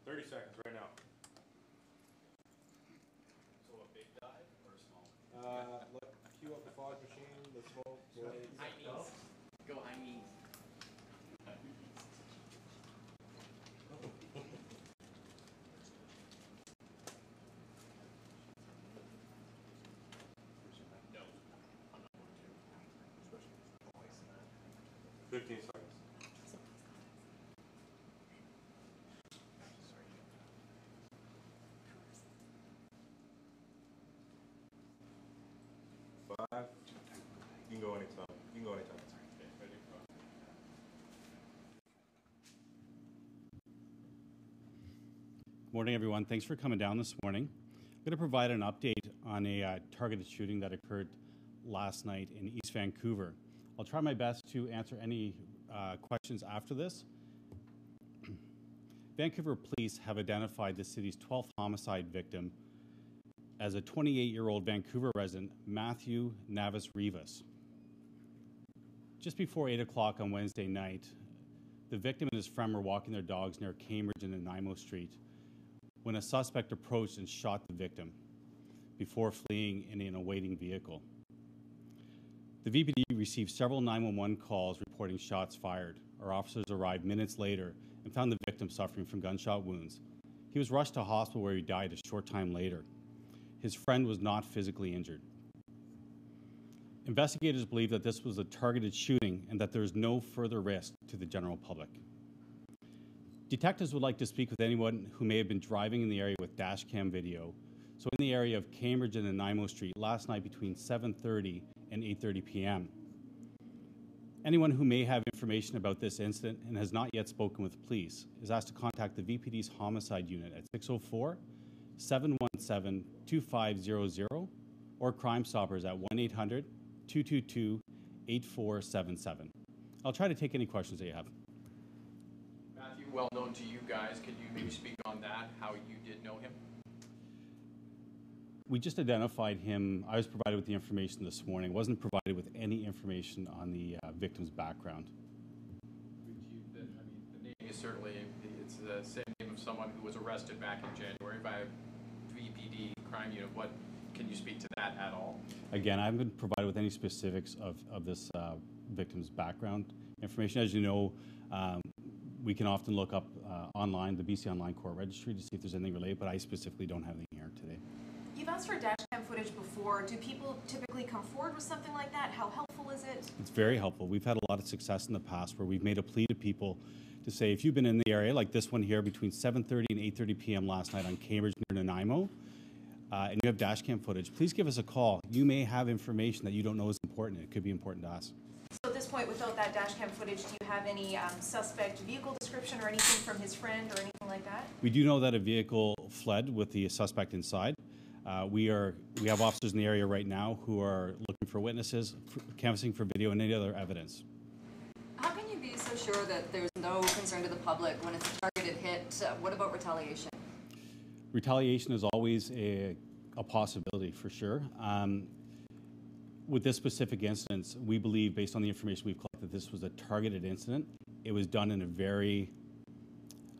30 seconds right now. So a big dive or a small? Look, cue up the fog machine, the smoke, blades. High knees. Go high knees. No, I'm not going to. 15 seconds. Five. You can go anytime. You can go anytime. Okay, ready? Good morning, everyone. Thanks for coming down this morning. I'm going to provide an update on a targeted shooting that occurred last night in East Vancouver. I'll try my best to answer any questions after this. Vancouver Police have identified the city's 12th homicide victim as a 28-year-old Vancouver resident, Matthew Navis-Rivas. Just before 8 o'clock on Wednesday night, the victim and his friend were walking their dogs near Cambridge and Nanaimo Street when a suspect approached and shot the victim before fleeing in an awaiting vehicle. The VPD received several 911 calls reporting shots fired. Our officers arrived minutes later and found the victim suffering from gunshot wounds. He was rushed to hospital where he died a short time later. His friend was not physically injured. Investigators believe that this was a targeted shooting and that there is no further risk to the general public. Detectives would like to speak with anyone who may have been driving in the area with dash cam video. So in the area of Cambridge and Nanaimo Street last night between 7:30 and 8:30 p.m. Anyone who may have information about this incident and has not yet spoken with police is asked to contact the VPD's homicide unit at 604-717-2500 or Crime Stoppers at 1-800-222-8477. I'll try to take any questions that you have. Matthew, well known to you guys. Could you maybe speak on that, how you did know him? We just identified him. I was provided with the information this morning. Wasn't provided with any information on the victim's background. The name is certainly, it's the same name of someone who was arrested back in January by a VPD crime unit. What, can you speak to that at all? Again, I haven't been provided with any specifics of this victim's background information. As you know, we can often look up online, the BC Online Court Registry, to see if there's anything related, but I specifically don't have anything here today. You've asked for dash cam footage before. Do people typically come forward with something like that? How helpful is it? It's very helpful. We've had a lot of success in the past where we've made a plea to people to say, if you've been in the area, like this one here, between 7:30 and 8:30 p.m. last night on Cambridge near Nanaimo, and you have dash cam footage, please give us a call. You may have information that you don't know is important. It could be important to us. So at this point, without that dash cam footage, do you have any suspect vehicle description or anything from his friend or anything like that? We do know that a vehicle fled with the suspect inside. We have officers in the area right now who are looking for witnesses, canvassing for video and any other evidence. How can you be so sure that there's no concern to the public when it's a targeted hit? What about retaliation? Retaliation is always a possibility, for sure. With this specific instance, we believe, based on the information we've collected, this was a targeted incident. It was done in a very,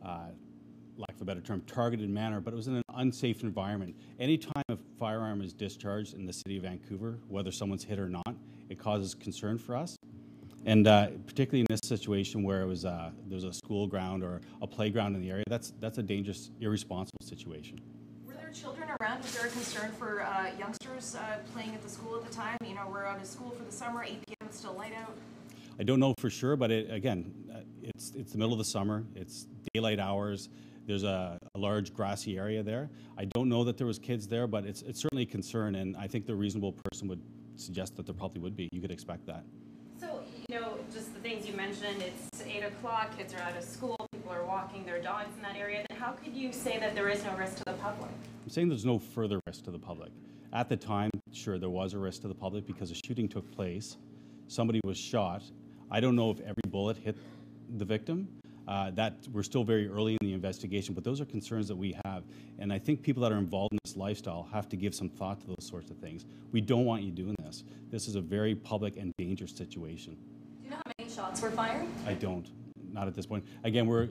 lack of a better term, targeted manner, but it was in an unsafe environment. Anytime a firearm is discharged in the city of Vancouver, whether someone's hit or not, it causes concern for us. And particularly in this situation where it was there's a school ground or a playground in the area, that's a dangerous, irresponsible situation. Were there children around? Was there a concern for youngsters playing at the school at the time? You know, we're out of school for the summer, 8 p.m., it's still light out. I don't know for sure, but it's the middle of the summer. It's daylight hours. There's a large grassy area there. I don't know that there was kids there, but it's certainly a concern, and I think the reasonable person would suggest that there probably would be. You could expect that. So, you know, just the things you mentioned, it's 8 o'clock, kids are out of school, people are walking their dogs in that area. Then how could you say that there is no risk to the public? I'm saying there's no further risk to the public. At the time, sure, there was a risk to the public because a shooting took place. Somebody was shot. I don't know if every bullet hit the victim. That we're still very early in the investigation, but those are concerns that we have. And I think people that are involved in this lifestyle have to give some thought to those sorts of things. We don't want you doing this. This is a very public and dangerous situation. Do you know how many shots were fired? I don't. Not at this point. Again, we're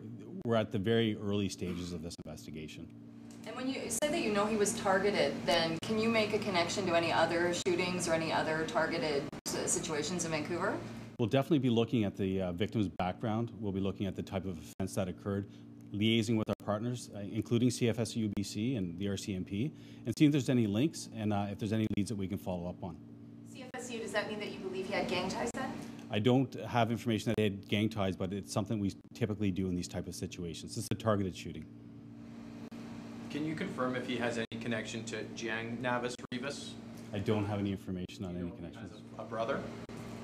at the very early stages of this investigation. investigation. And when you say that you know he was targeted, then can you make a connection to any other shootings or any other targeted situations in Vancouver? We'll definitely be looking at the victim's background. We'll be looking at the type of offense that occurred, liaising with our partners, including CFSU-BC and the RCMP, and seeing if there's any links and if there's any leads that we can follow up on. CFSU, does that mean that you believe he had gang ties then? I don't have information that they had gang ties, but it's something we typically do in these type of situations. It's a targeted shooting. Can you confirm if he has any connection to Jiang Navis Rivas? I don't have any information on any connections. As a brother?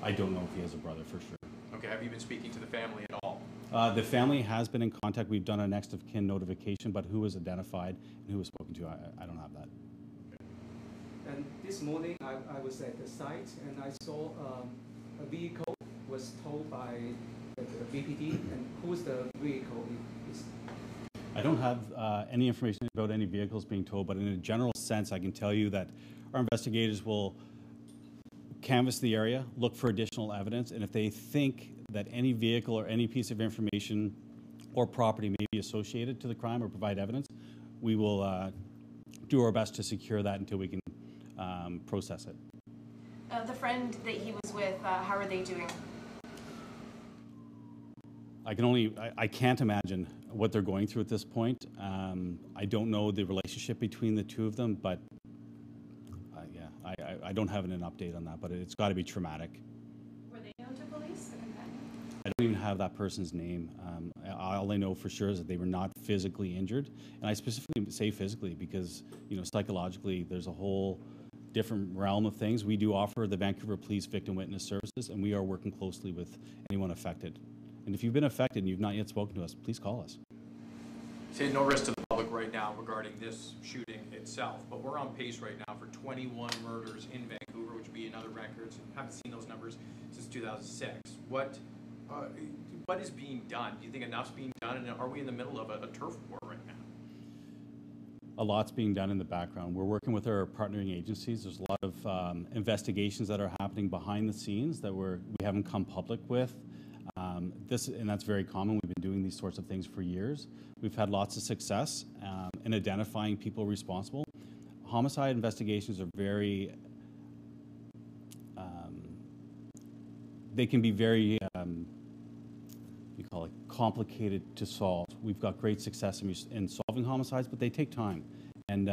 I don't know if he has a brother for sure. Okay, have you been speaking to the family at all? The family has been in contact. We've done a next of kin notification, but who was identified and who was spoken to, I don't have that. And this morning I was at the site and I saw a vehicle was towed by the VPD, and who's the vehicle? I don't have any information about any vehicles being towed, but in a general sense, I can tell you that our investigators will canvass the area, look for additional evidence, and if they think that any vehicle or any piece of information or property may be associated to the crime or provide evidence, we will do our best to secure that until we can process it. The friend that he was with, how are they doing? I can't imagine what they're going through at this point. I don't know the relationship between the two of them, but I don't have an update on that, but it's got to be traumatic. Were they known to police, the companion? I don't even have that person's name. All I know for sure is that they were not physically injured, and I specifically say physically because, you know, psychologically there's a whole different realm of things. We do offer the Vancouver Police Victim Witness Services, and we are working closely with anyone affected. And if you've been affected and you've not yet spoken to us, please call us. Say no risk to the public right now regarding this shooting itself, but we're on pace right now for 21 murders in Vancouver, which would be another record. Haven't seen those numbers since 2006. What is being done? Do you think enough's being done, and are we in the middle of a turf war right now? A lot's being done in the background. We're working with our partnering agencies. There's a lot of investigations that are happening behind the scenes that we haven't come public with. And that's very common. We've been doing these sorts of things for years. We've had lots of success in identifying people responsible. Homicide investigations are they can be very, complicated to solve. We've got great success in solving homicides, but they take time. And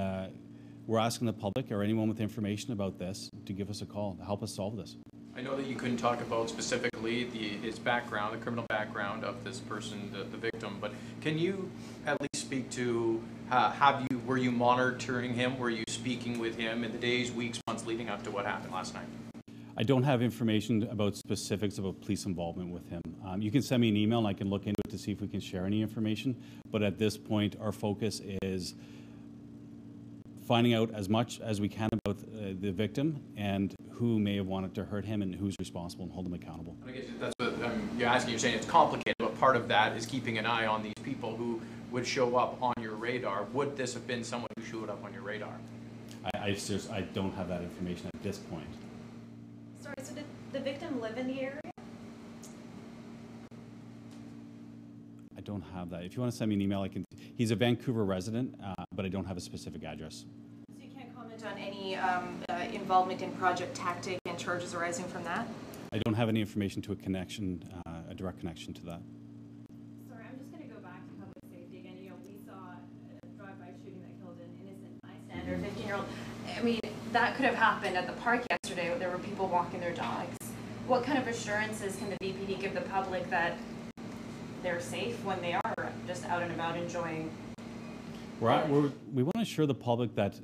we're asking the public or anyone with information about this to give us a call to help us solve this. I know that you couldn't talk about specifically his background, the criminal background of this person, the victim, but can you at least speak to were you monitoring him? Were you speaking with him in the days, weeks, months leading up to what happened last night? I don't have information about specifics about police involvement with him. You can send me an email and I can look into it to see if we can share any information, but at this point our focus is finding out as much as we can about the victim and who may have wanted to hurt him and who's responsible and hold them accountable. I guess that's what you're asking. You're saying it's complicated, but part of that is keeping an eye on these people who would show up on your radar. Would this have been someone who showed up on your radar? I don't have that information at this point. Sorry, so did the victim live in the area? I don't have that. If you want to send me an email, I can. He's a Vancouver resident, but I don't have a specific address. So you can't comment on any involvement in Project Tactic and charges arising from that? I don't have any information to a direct connection to that. Sorry, I'm just going to go back to public safety again. You know, we saw a drive-by shooting that killed an innocent bystander, 15-year-old. I mean, that could have happened at the park yesterday. There were people walking their dogs. What kind of assurances can the VPD give the public that they're safe when they are just out and about enjoying? We want to assure the public that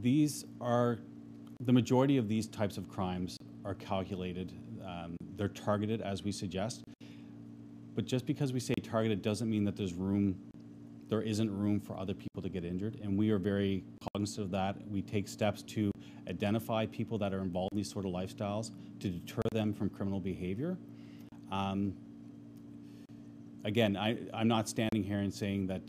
the majority of these types of crimes are calculated. They're targeted as we suggest. But just because we say targeted doesn't mean that there isn't room for other people to get injured. And we are very cognizant of that. We take steps to identify people that are involved in these sort of lifestyles to deter them from criminal behavior. Again, I'm not standing here and saying that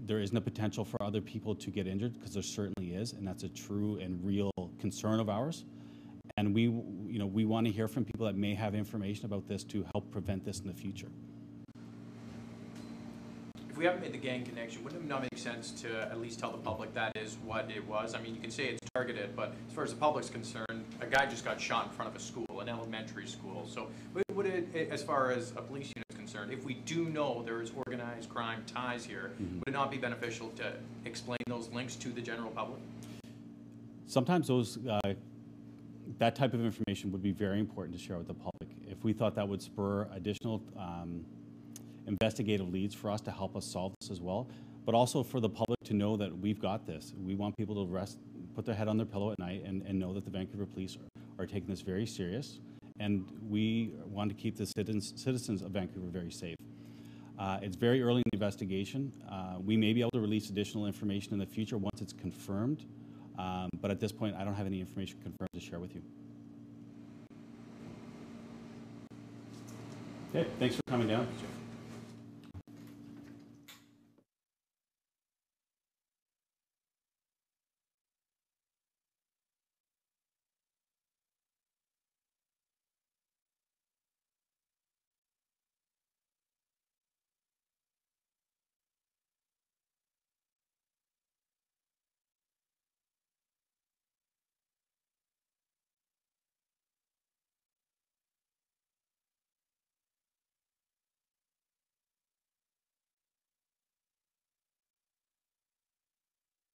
there isn't a potential for other people to get injured, because there certainly is, and that's a true and real concern of ours. And we want to hear from people that may have information about this to help prevent this in the future. If if we haven't made the gang connection, wouldn't it not make sense to at least tell the public that is what it was? I mean, you can say it's targeted, but as far as the public's concerned, a guy just got shot in front of a school, an elementary school. So would it, as far as a police unit is concerned, if we do know there is organized crime ties here, would it not be beneficial to explain those links to the general public? Sometimes those that type of information would be very important to share with the public. If we thought that would spur additional investigative leads for us to help us solve this as well, but also for the public to know that we've got this. We want people to rest, put their head on their pillow at night and know that the Vancouver Police are taking this very serious, and we want to keep the citizens of Vancouver very safe. It's very early in the investigation. We may be able to release additional information in the future once it's confirmed, but at this point I don't have any information confirmed to share with you. Okay, thanks for coming down.